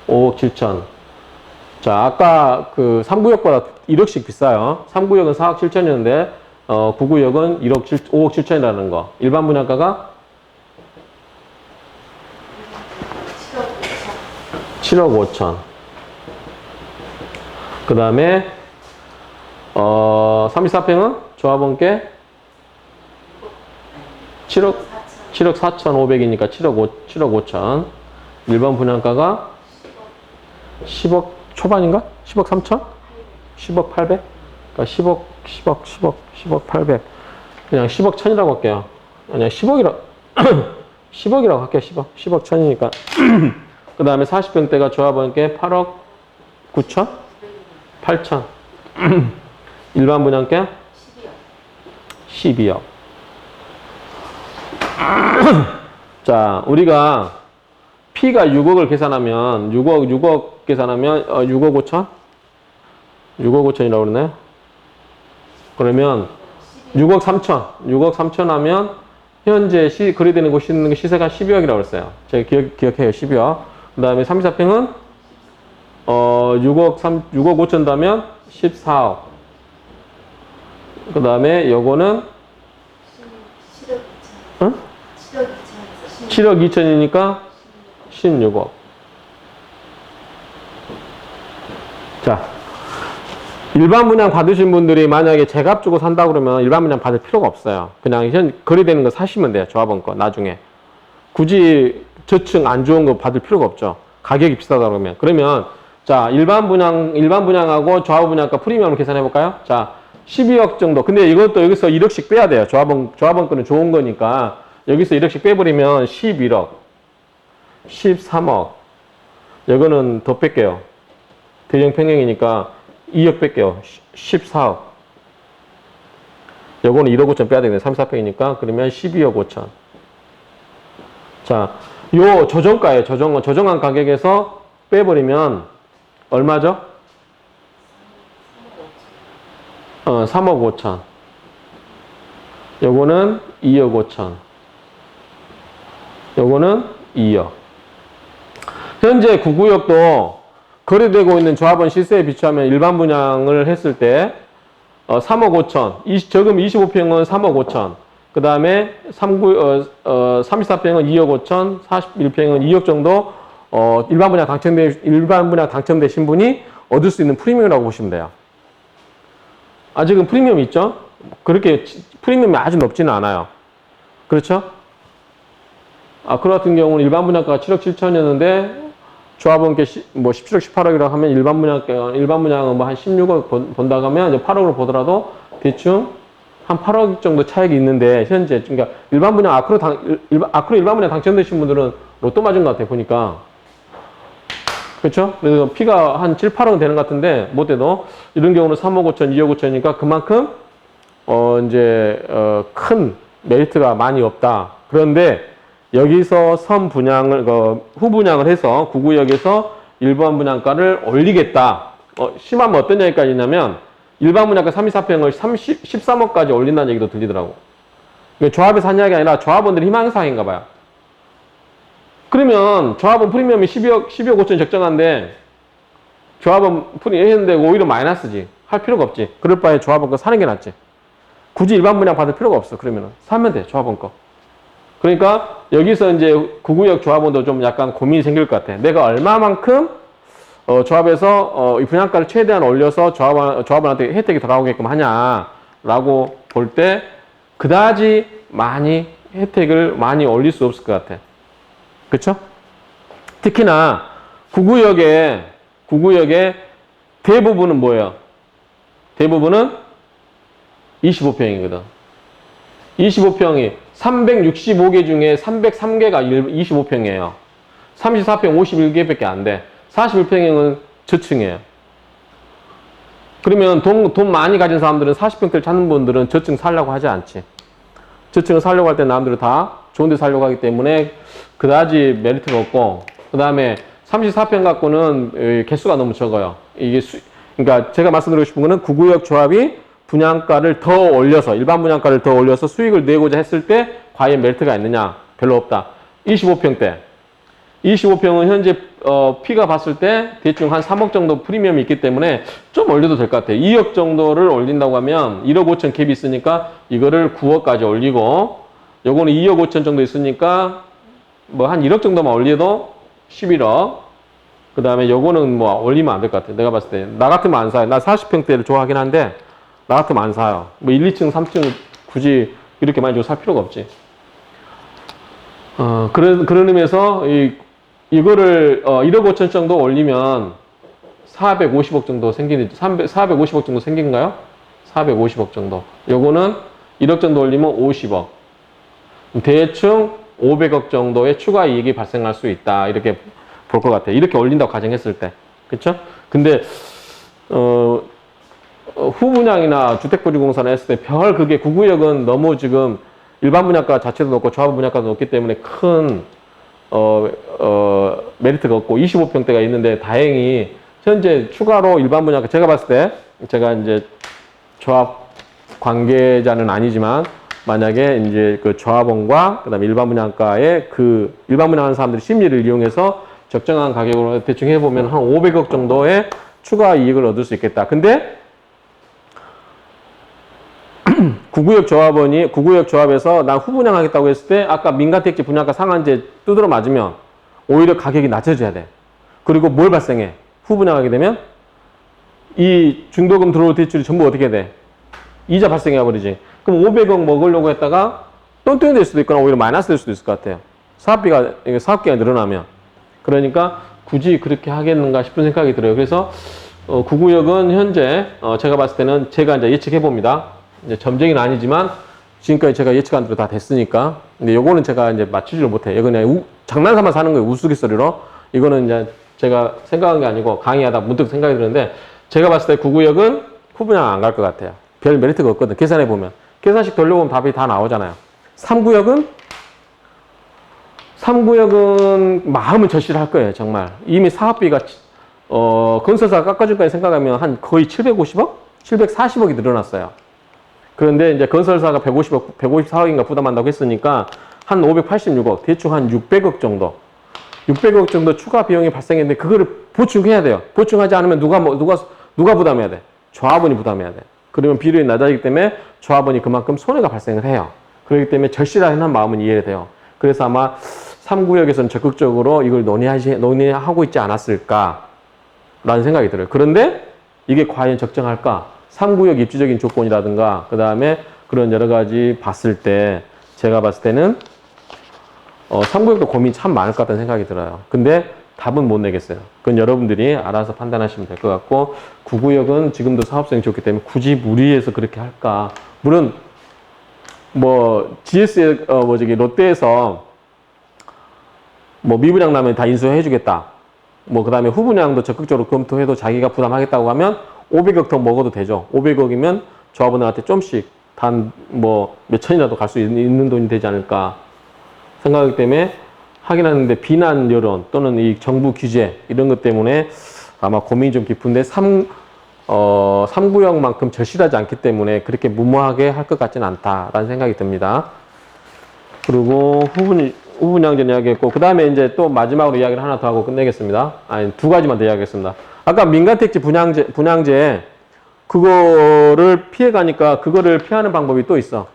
5억 7천. 자, 아까 그 3구역보다 1억씩 비싸요. 3구역은 4억 7천이었는데, 9구역은 5억 7천이라는 거. 일반 분양가가 7억 5천. 그 다음에, 34평은 조합원께 7억 4천5백이니까 7억 5천. 일반 분양가가 10억 초반인가? 10억 3천? 10억 8백? 그러니까 10억 8백. 그냥 10억 천이라고 할게요. 그냥 10억이라고 10억이라고 할게요. 10억 천이니까. 그 다음에 40평대가 조합원께 8억 9천? 8천. 일반 분양가 12억. 자, 우리가 P가 6억을 계산하면 6억 계산하면 6억 5천? 6억 5천이라고 그러네. 그러면 6억 3천 하면 현재 거래되는 곳 있는 게 시세가 12억이라고 그랬어요. 제가 기억해요. 12억. 그 다음에 34평은 6억 5천 다면 14억. 그 다음에 요거는 7억 2천. 응? 7억 2천이니까 16억. 자, 일반 분양 받으신 분들이 만약에 제값 주고 산다 그러면 일반 분양 받을 필요가 없어요. 그냥 거래되는 거 사시면 돼요. 조합원 거 나중에. 굳이 저층 안 좋은 거 받을 필요가 없죠. 가격이 비싸다 그러면. 그러면 자, 일반 분양하고 조합원 분양가 프리미엄을 계산해 볼까요? 자, 12억 정도. 근데 이것도 여기서 1억씩 빼야 돼요. 조합원 거는 좋은 거니까 여기서 1억씩 빼버리면 11억, 13억. 이거는 더 뺄게요. 대형 평형이니까 2억 뺄게요. 14억. 요거는 1억 5천 빼야 되겠네. 34평이니까. 그러면 12억 5천. 자, 요 조정가예요. 조정한 가격에서 빼버리면 얼마죠? 3억 5천. 요거는 2억 5천. 요거는 2억. 현재 구구역도 거래되고 있는 조합원 시세에 비추하면 일반 분양을 했을 때 3억 5천, 저금 25평은 3억 5천, 그 다음에 34평은 2억 5천, 41평은 2억 정도 일반 분양 당첨되신 분이 얻을 수 있는 프리미엄이라고 보시면 돼요. 아직은 프리미엄이 있죠? 그렇게 프리미엄이 아주 높지는 않아요. 그렇죠? 그 같은 경우는 일반 분양가가 7억 7천이었는데 조합원께 뭐 17억 18억이라고 하면 일반 분양은 뭐 한 16억 본다고 하면 이제 8억으로 보더라도 대충 한 8억 정도 차익이 있는데 현재 그러니까 일반 일반 분양 당첨되신 분들은 로또 맞은 것 같아요. 보니까. 그렇죠? 그래서 P가 한 7, 8억은 되는 것 같은데 못 돼도 이런 경우는 3억 5천, 2억 5천이니까 그만큼 큰 메리트가 많이 없다. 그런데 여기서 후분양을 해서 구구역에서 일반 분양가를 올리겠다. 심하면 어떤 얘기까지 있냐면 일반 분양가 34평을 13억까지 올린다는 얘기도 들리더라고. 조합에서 한 이야기 아니라 조합원들의 희망사항인가 봐요. 그러면 조합원 프리미엄이 12억 5천 적정한데 조합원 프리미엄 했는데 오히려 마이너스지. 할 필요가 없지. 그럴 바에 조합원 거 사는 게 낫지. 굳이 일반 분양 받을 필요가 없어. 그러면 사면 돼. 조합원 거. 그러니까 여기서 이제 구구역 조합원도 좀 약간 고민이 생길 것 같아. 내가 얼마만큼 조합에서 이 분양가를 최대한 올려서 조합원한테 혜택이 돌아오게끔 하냐라고 볼 때 그다지 혜택을 많이 올릴 수 없을 것 같아. 그렇죠? 특히나 구구역의 대부분은 뭐예요? 대부분은 25평이거든. 25평이 365개 중에 303개가 25평이에요. 34평 51개밖에 안 돼. 41평형은 저층이에요. 그러면 돈 많이 가진 사람들은 40평대를 찾는 분들은 저층 살려고 하지 않지. 저층을 살려고 할 때 남들은 다 좋은 데 살려고 하기 때문에 그다지 메리트가 없고, 그 다음에 34평 갖고는 개수가 너무 적어요. 그러니까 제가 말씀드리고 싶은 거는 구구역 조합이 분양가를 더 올려서, 일반 분양가를 더 올려서 수익을 내고자 했을 때 과연 메리트가 있느냐? 별로 없다. 25평대. 25평은 현재 피가 봤을 때 대충 한 3억 정도 프리미엄이 있기 때문에 좀 올려도 될 것 같아요. 2억 정도를 올린다고 하면 1억 5천 캡이 있으니까 이거를 9억까지 올리고, 요거는 2억 5천 정도 있으니까 뭐 한 1억 정도만 올려도 11억. 그 다음에 요거는 뭐 올리면 안 될 것 같아요. 내가 봤을 때. 나 같으면 안 사요. 나 40평대를 좋아하긴 한데 나 같으면 안 사요. 뭐 1, 2층, 3층 굳이 이렇게 많이 주고 살 필요가 없지. 그런 의미에서 이거를 1억 5천 정도 올리면 450억 정도 생기는, 450억 정도 생긴가요? 450억 정도. 요거는 1억 정도 올리면 50억. 대충 500억 정도의 추가 이익이 발생할 수 있다. 이렇게 볼 것 같아요. 이렇게 올린다고 가정했을 때. 그쵸? 근데, 후분양이나 주택보유공사나 했을 때 그게 구구역은 너무 지금 일반 분양가 자체도 높고 조합 분양가도 높기 때문에 큰 메리트가 없고 25평대가 있는데 다행히 현재 추가로 일반 분양가 제가 봤을 때 제가 이제 조합 관계자는 아니지만 만약에 이제 그 조합원과 그다음에 일반 분양가의 그 일반 분양하는 사람들이 심리를 이용해서 적정한 가격으로 대충 해보면 한 500억 정도의 추가 이익을 얻을 수 있겠다. 근데 구구역 조합에서 난 후분양하겠다고 했을 때 아까 민간택지 분양가 상한제 두드러 맞으면 오히려 가격이 낮아져야 돼. 그리고 뭘 발생해? 후분양하게 되면 이 중도금 들어올 대출이 전부 어떻게 돼? 이자 발생해 버리지. 그럼 500억 먹으려고 했다가 똥똥이 될 수도 있거나 오히려 마이너스 될 수도 있을 것 같아요. 사업기가 늘어나면. 그러니까 굳이 그렇게 하겠는가 싶은 생각이 들어요. 그래서 구구역은 현재 제가 봤을 때는 제가 이제 예측해 봅니다. 이제 점쟁이는 아니지만 지금까지 제가 예측한 대로 다 됐으니까. 근데 요거는 제가 이제 맞추지를 못해요. 이거 그냥 장난삼아 사는 거예요. 우스갯소리로. 이거는 이제 제가 생각한 게 아니고 강의하다 문득 생각이 드는데 제가 봤을 때 구구역은 후분양 안 갈 것 같아요. 별 메리트가 없거든. 계산해 보면. 계산식 돌려보면 답이 다 나오잖아요. 3구역은 마음은 절실할 거예요. 정말. 이미 사업비가 건설사가 깎아줄까 생각하면 한 거의 750억? 740억이 늘어났어요. 그런데 이제 건설사가 154억인가 부담한다고 했으니까 한 586억, 대충 한 600억 정도. 600억 정도 추가 비용이 발생했는데 그거를 보충해야 돼요. 보충하지 않으면 누가 부담해야 돼? 조합원이 부담해야 돼. 그러면 비율이 낮아지기 때문에 조합원이 그만큼 손해가 발생을 해요. 그렇기 때문에 절실한 마음은 이해돼요. 그래서 아마 3구역에서는 적극적으로 이걸 논의하고 있지 않았을까라는 생각이 들어요. 그런데 이게 과연 적정할까? 3구역 입지적인 조건이라든가 그 다음에 그런 여러 가지 봤을 때 제가 봤을 때는 3구역도 고민이 참 많을 것 같다는 생각이 들어요. 근데 답은 못 내겠어요. 그건 여러분들이 알아서 판단하시면 될 것 같고 9구역은 지금도 사업성이 좋기 때문에 굳이 무리해서 그렇게 할까? 물론 뭐 GS에 롯데에서 뭐 미분양 나면 다 인수해 주겠다. 뭐 그다음에 후분양도 적극적으로 검토해도 자기가 부담하겠다고 하면 500억 더 먹어도 되죠. 500억이면 조합원들한테 좀씩 단 뭐 몇천이라도 갈 수 있는 돈이 되지 않을까 생각하기 때문에 하긴 하는데 비난 여론 또는 이 정부 규제 이런 것 때문에 아마 고민이 좀 깊은데 3구역만큼 절실하지 않기 때문에 그렇게 무모하게 할 것 같지는 않다라는 생각이 듭니다. 그리고 후분양전 이야기했고 그 다음에 이제 또 마지막으로 이야기를 하나 더 하고 끝내겠습니다. 아니 두 가지만 더 이야기하겠습니다. 아까 민간택지 분양제 그거를 피해가니까 그거를 피하는 방법이 또 있어.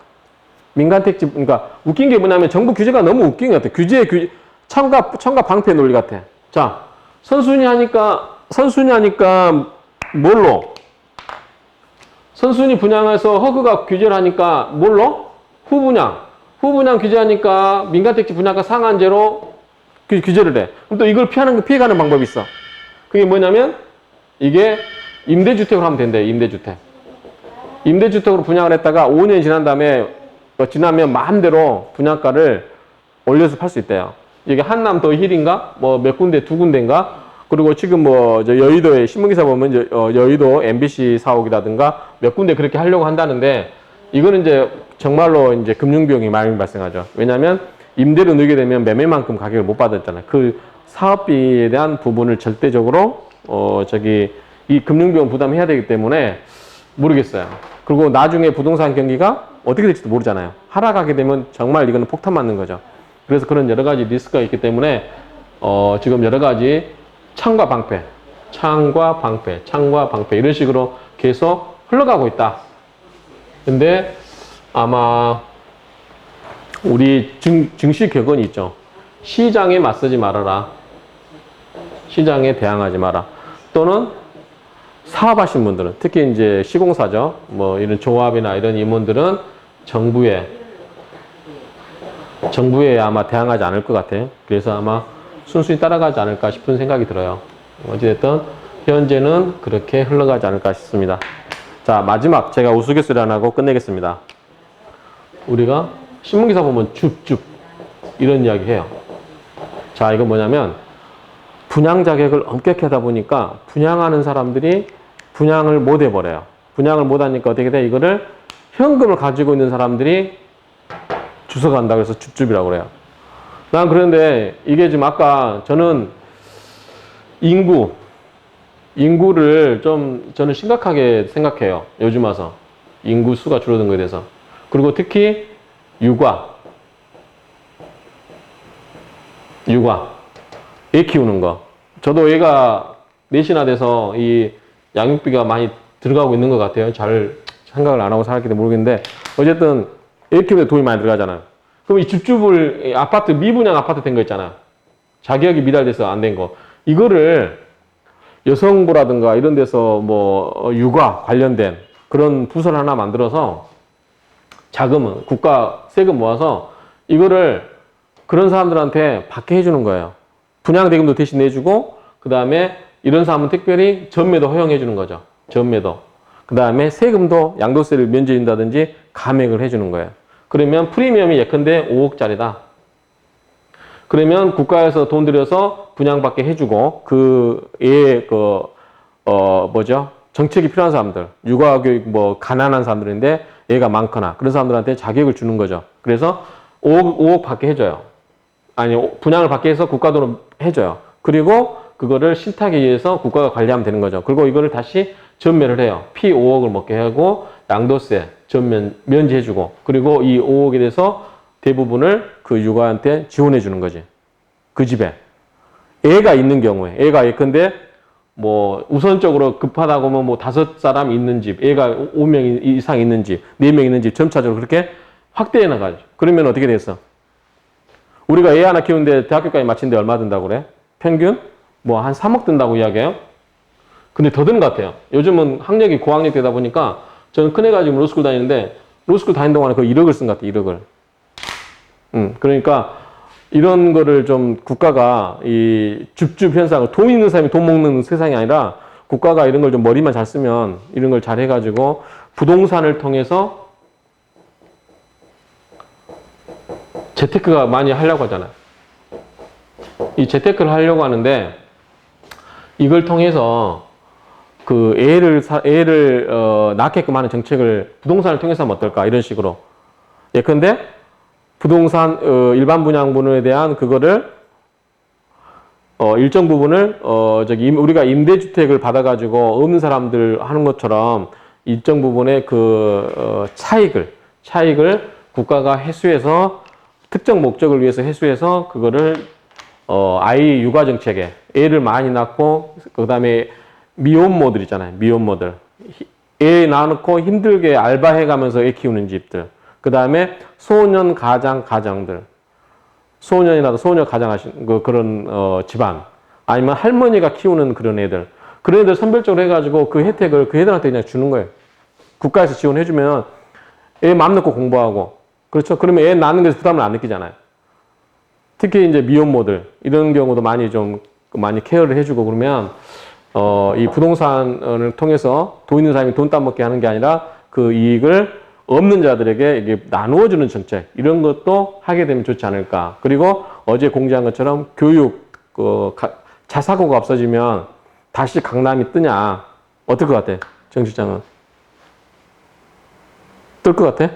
민간택지 그러니까 웃긴 게 뭐냐면 정부 규제가 너무 웃긴 것 같아. 청가 방패 논리 같아. 자 선순위 하니까 뭘로? 선순위 분양해서 허그가 규제를 하니까 뭘로? 후분양 규제하니까 민간택지 분양가 상한제로 규제를 해. 그럼 또 이걸 피해가는 방법이 있어. 그게 뭐냐면 이게 임대주택으로 하면 된대. 임대주택으로 분양을 했다가 5년 지나면 마음대로 분양가를 올려서 팔 수 있대요. 이게 한남 더 힐인가? 뭐 몇 군데, 두 군데인가? 그리고 지금 뭐 여의도에 신문기사 보면 여의도 MBC 사옥이라든가 몇 군데 그렇게 하려고 한다는데 이거는 이제 정말로 이제 금융비용이 많이 발생하죠. 왜냐하면 임대료 넣게 되면 매매만큼 가격을 못 받았잖아요. 그 사업비에 대한 부분을 절대적으로 이 금융비용 부담해야 되기 때문에 모르겠어요. 그리고 나중에 부동산 경기가 어떻게 될지도 모르잖아요. 하락하게 되면 정말 이거는 폭탄 맞는 거죠. 그래서 그런 여러 가지 리스크가 있기 때문에 지금 여러 가지 창과 방패, 창과 방패, 창과 방패 이런 식으로 계속 흘러가고 있다. 근데 아마 우리 증시 격언이 있죠. 시장에 맞서지 말아라. 시장에 대항하지 마라. 또는 사업하신 분들은, 특히 이제 시공사죠. 뭐 이런 조합이나 이런 임원들은 정부에 아마 대항하지 않을 것 같아요. 그래서 아마 순순히 따라가지 않을까 싶은 생각이 들어요. 어찌됐든 현재는 그렇게 흘러가지 않을까 싶습니다. 자, 마지막 제가 우스갯소리 안 하고 끝내겠습니다. 우리가 신문기사 보면 줍줍 이런 이야기 해요. 자, 이건 뭐냐면 분양 자격을 엄격히 하다 보니까 분양하는 사람들이 분양을 못 해버려요. 분양을 못 하니까 어떻게 돼? 이거를 현금을 가지고 있는 사람들이 주워간다고 해서 줍줍이라고 그래요. 난 그런데 이게 지금 아까 저는 인구를 좀 저는 심각하게 생각해요. 요즘 와서. 인구 수가 줄어든 거에 대해서. 그리고 특히 애 키우는 거. 저도 애가 넷이나 돼서 이 양육비가 많이 들어가고 있는 것 같아요. 잘 생각을 안 하고 살았기 때문에 모르겠는데 어쨌든 애 키우는데 돈이 많이 들어가잖아요. 그럼 이 줍줍을 아파트 미분양 아파트 된 거 있잖아요. 자격이 미달돼서 안 된 거. 이거를 여성부라든가 이런 데서 뭐 육아 관련된 그런 부서를 하나 만들어서 자금은 국가 세금 모아서 이거를 그런 사람들한테 받게 해주는 거예요. 분양대금도 대신 내주고 그 다음에 이런 사람은 특별히 전매도 허용해 주는 거죠. 전매도. 그 다음에 세금도 양도세를 면제해 준다든지 감액을 해주는 거예요. 그러면 프리미엄이 예컨대 5억짜리다. 그러면 국가에서 돈 들여서 분양받게 해주고 정책이 필요한 사람들, 육아교육 가난한 사람들인데 애가 많거나 그런 사람들한테 자격을 주는 거죠. 그래서 5억 받게 해줘요. 아니, 분양을 받게 해서 국가 돈을 해줘요. 그리고 그거를 신탁에 의해서 국가가 관리하면 되는 거죠. 그리고 이거를 다시 전매를 해요. 피 5억을 먹게 하고 양도세 전면 면제해주고 그리고 이 5억에 대해서 대부분을 그 육아한테 지원해 주는 거지. 그 집에 애가 있는 경우에 애가 예컨대 뭐 우선적으로 급하다고 하면 뭐 5사람 있는 집, 애가 5명 이상 있는 집, 4명 있는 집 점차적으로 그렇게 확대해 나가죠. 그러면 어떻게 됐어? 우리가 애 하나 키우는데 대학교까지 마치는데 얼마 든다고 그래? 평균 뭐 한 3억 든다고 이야기해요. 근데 더 드는 것 같아요. 요즘은 학력이 고학력 되다 보니까 저는 큰애가 지금 로스쿨 다니는데 로스쿨 다니는 동안에 거의 1억을 쓴 것 같아요. 1억을. 그러니까 이런 거를 좀 국가가 이 줍줍 현상을 돈 있는 사람이 돈 먹는 세상이 아니라 국가가 이런 걸 좀 머리만 잘 쓰면 이런 걸 잘 해가지고 부동산을 통해서 재테크가 많이 하려고 하잖아요. 이 재테크를 하려고 하는데 이걸 통해서 그 애를 낳게끔 하는 정책을 부동산을 통해서 하면 어떨까 이런 식으로 예컨대 부동산 일반 분양분에 대한 그거를 일정 부분을 우리가 임대주택을 받아가지고 없는 사람들 하는 것처럼 일정 부분의 그 차익을 국가가 회수해서 특정 목적을 위해서 회수해서 그거를 아이 육아 정책에 애를 많이 낳고 그다음에 미혼모들 있잖아요. 미혼모들 애 낳고 힘들게 알바해가면서 애 키우는 집들. 그 다음에 소년 가장들, 소년이나 소녀 가장하신 그런 집안, 아니면 할머니가 키우는 그런 애들 선별적으로 해가지고 그 혜택을 그 애들한테 그냥 주는 거예요. 국가에서 지원해주면 애 마음 놓고 공부하고, 그렇죠? 그러면 애 낳는 데서 부담을 안 느끼잖아요. 특히 이제 미혼모들 이런 경우도 많이 케어를 해주고 그러면 이 부동산을 통해서 돈 있는 사람이 돈 따먹게 하는 게 아니라 그 이익을 없는 자들에게 이게 나누어주는 정책 이런 것도 하게 되면 좋지 않을까. 그리고 어제 공지한 것처럼 교육 자사고가 없어지면 다시 강남이 뜨냐 어떨 것 같아? 정 실장은 뜰 것 같아?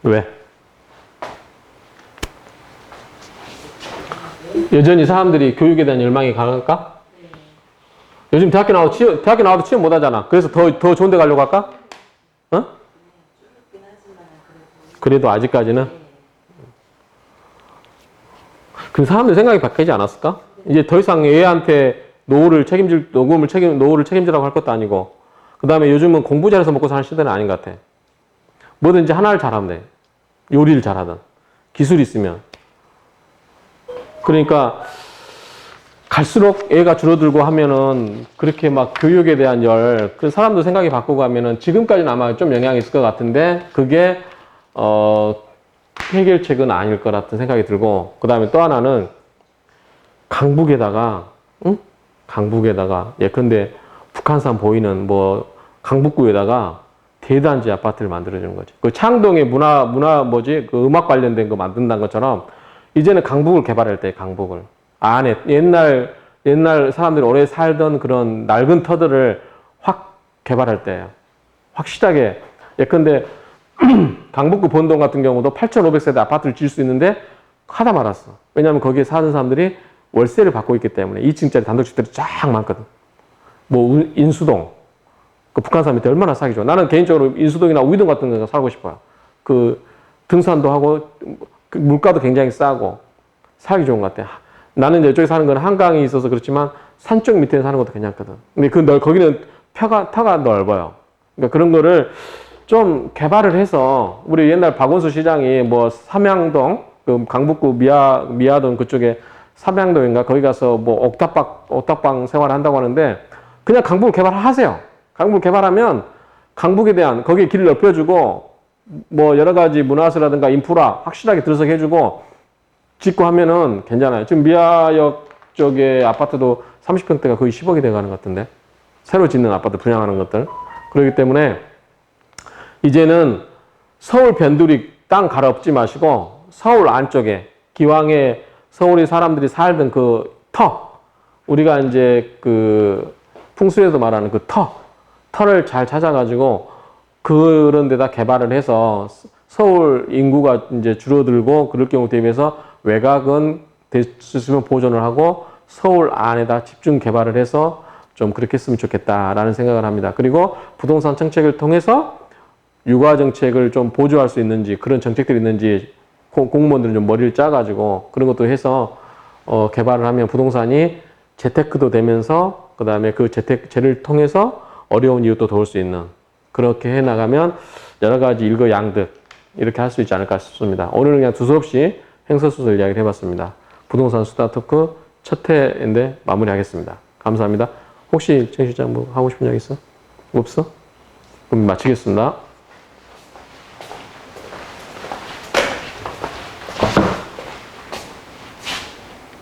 왜? 여전히 사람들이 교육에 대한 열망이 강할까? 요즘 대학교 나와도 취업 못 하잖아. 그래서 더 좋은 데 가려고 할까? 어? 그래도 아직까지는? 그 사람들 생각이 바뀌지 않았을까? 이제 더 이상 애한테 노후를 책임지라고 할 것도 아니고, 그 다음에 요즘은 공부 잘해서 먹고 사는 시대는 아닌 것 같아. 뭐든지 하나를 잘하면 돼. 요리를 잘하든, 기술이 있으면. 그러니까, 갈수록 애가 줄어들고 하면은, 그렇게 막 교육에 대한 그 사람도 생각이 바꾸고 하면은, 지금까지는 아마 좀 영향이 있을 것 같은데, 그게, 해결책은 아닐 것 같은 생각이 들고, 그 다음에 또 하나는, 강북에다가, 응? 강북에다가, 예컨대 북한산 보이는 강북구에다가 대단지 아파트를 만들어주는 거지. 그 창동에 그 음악 관련된 거 만든다는 것처럼 이제는 강북을 개발할 때, 강북을. 안에 옛날 사람들이 오래 살던 그런 낡은 터들을 확 개발할 때예요. 확실하게. 예컨대 강북구 본동 같은 경우도 8,500세대 아파트를 지을 수 있는데 하다 말았어. 왜냐하면 거기에 사는 사람들이 월세를 받고 있기 때문에 2층짜리 단독주택들이 쫙 많거든. 인수동. 그 북한산 밑에 얼마나 싸기 좋아. 나는 개인적으로 인수동이나 우이동 같은 데서 살고 싶어요. 그 등산도 하고 그 물가도 굉장히 싸고 살기 좋은 것 같아. 나는 이제 이쪽에 사는 건 한강이 있어서 그렇지만 산 쪽 밑에 사는 것도 괜찮거든. 근데 거기는 터가 넓어요. 그러니까 그런 거를 좀 개발을 해서 우리 옛날 박원순 시장이 삼양동 그 강북구 미아동 그쪽에 삼양동인가 거기 가서 옥탑방 생활을 한다고 하는데 그냥 강북을 개발하세요. 강북을 개발하면 강북에 대한 거기에 길을 넓혀주고 여러 가지 문화시라든가 인프라 확실하게 들어서게 해주고 짓고 하면은 괜찮아요. 지금 미아역 쪽에 아파트도 30평대가 거의 10억이 돼가는 것 같은데 새로 짓는 아파트 분양하는 것들. 그렇기 때문에 이제는 서울 변두리 땅 갈아엎지 마시고 서울 안쪽에 기왕에 서울이 사람들이 살던 그 우리가 이제 그 풍수에서 말하는 그 터를 잘 찾아가지고 그런 데다 개발을 해서 서울 인구가 이제 줄어들고 그럴 경우 대비해서 외곽은 될 수 있으면 보존을 하고 서울 안에다 집중 개발을 해서 좀 그렇게 했으면 좋겠다라는 생각을 합니다. 그리고 부동산 정책을 통해서 육아 정책을 좀 보조할 수 있는지 그런 정책들이 있는지 공무원들은 좀 머리를 짜가지고 그런 것도 해서 개발을 하면 부동산이 재테크도 되면서 그 다음에 그 재를 통해서 어려운 이웃도 도울 수 있는 그렇게 해나가면 여러 가지 일거양득 이렇게 할 수 있지 않을까 싶습니다. 오늘은 그냥 두서없이 행서수설 이야기를 해봤습니다. 부동산 수다 토크 첫 회인데 마무리하겠습니다. 감사합니다. 혹시 정 실장 하고 싶은 이야기 있어? 없어? 그럼 마치겠습니다.